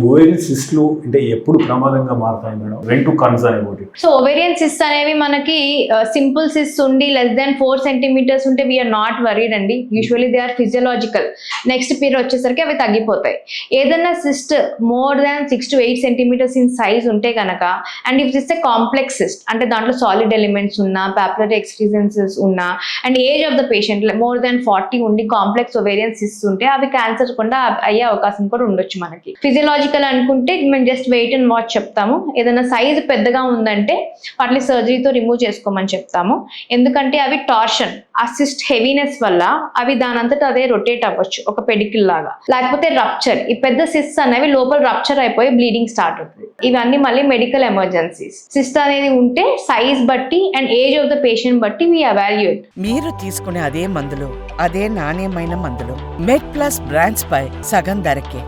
Ovarian సిస్ట్లు అంటే ఎప్పుడు ప్రమాదంగా మారుతాయి madam? When to concern about it. So ovarian cyst అనేవి మనకి సింపుల్ సిస్ట్ ఉండి లెస్ దాన్ 4 సెంటీమీటర్స్ ఉంటే వీఆర్ నాట్ వరీడ్ అండి. Usually they are physiological. Next period వచ్చేసరికి అవి తగ్గిపోతాయి. ఏదైనా cyst more than 6 to 8 centimetres in size ఉంటే కనుక, and if it's a complex cyst అంటే దాంట్లో సాలిడ్ ఎలిమెంట్స్ ఉన్నా, పాపులరీ ఎక్స్క్రీజెన్సెస్ ఉన్నా, and age of the patient more than 40 ఉండి కాంప్లెక్స్ ఓవేరియన్ సిస్ట్ ఉంటే అవి క్యాన్సర్ కూడా అయ్యే అవకాశం కూడా ఉండొచ్చు. మనకి ఫిజియలాజికల్ అనుకుంటే మేము జస్ట్ వెయిట్ అండ్ వాచ్ చెప్తాము. ఏదైనా సైజ్ పెద్దగా ఉందంటే వాటిని సర్జరీతో రిమూవ్ చేసుకోమని చెప్తాము. ఎందుకంటే అవి టార్షన్, ఆ సిస్ట్ హెవీనెస్ వల్ల అవి దానంతట అదే రొటేట్ అవ్వచ్చు ఒక పెడికిల్ లాగా. లేకపోతే రప్చర్, ఈ పెద్ద సిస్ట్ అనేవి లోపల రప్చర్ అయిపోయి బ్లీడింగ్ స్టార్ట్ అవుతుంది. ఇవన్నీ మళ్ళీ మెడికల్ ఎమర్జెన్సీస్. సిస్ట్ అనేది ఉంటే సైజ్ బట్టి and age of the patient బట్టి వి ఎవాల్యుయేట్. మీరు తీసుకునే అదే మందులు, అదే నాణ్యమైన మందులు మెడ్ ప్లస్ బ్రాండ్స్ పై సగం ధరకే.